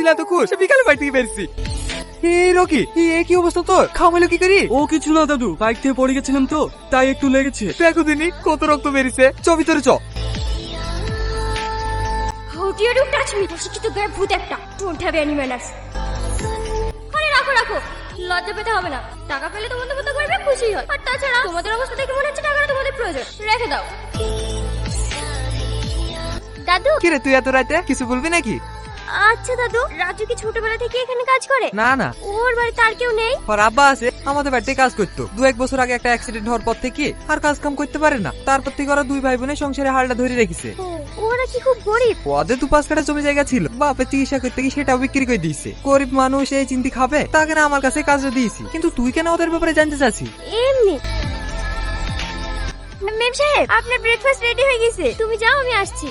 ছিল এত খুশ বিকালে বাড়ি থেকে বেরছি। রকি কি অবস্থা তোর? খাওয়াইলো কি করি? ও কিছু না দাদু, বাইক থেকে পড়ে গেছিলাম তো তাই একটু লেগেছে। দেখো দিনি কত রক্ত বেরিয়েছে। চ ভিতরে চ। How dare you touch me? অশিক্ষিত গায়ে ভূত একটা। Don't have any manners. আরে রাখো রাখো, লজ্জা পেতে হবে না। টাকা পেলে তোমাদের মতো করবে, খুশি হয়। আর তাছাড়া তোমাদের অবস্থা দেখে মনে হচ্ছে টাকাটা তোমাদের প্রয়োজন। রেখে দাও। দাদু, কিরে তুই এত রাতে কিছু বলবি নাকি? আচ্ছা দাদু, রাজু কি ছোটবেলা থেকে এখানে কাজ করে? না না, ওর বাড়িতে আর কেউ নেই? ওর আব্বা আছে, আমাদের বাড়িতে কাজ করতো। 2-1 বছর আগে একটা অ্যাক্সিডেন্ট হওয়ার পর থেকে আর কাজ কাম করতে পারে না। তারপর থেকে ওরা 2 ভাই বোনে সংসারে হালটা ধরে রেখেছে। ও, ওরা কি খুব গরিব? ওদের 2-5 কাঠা জমি জায়গা ছিল, বাপের চিকিৎসা করতে গিয়ে সেটাও বিক্রি করে দিয়েছে। গরিব মানুষ এই চিন্তি খাবে, তাকে না আমার কাছে কাজও দিয়েছি। কিন্তু তুই কেন ওদের ব্যাপারে জানতে চাচ্ছিস? এমনি। মেম সাহেব, আপনার ব্রেকফাস্ট রেডি হয়ে গেছে, তুমি যাও, আমি আসছি।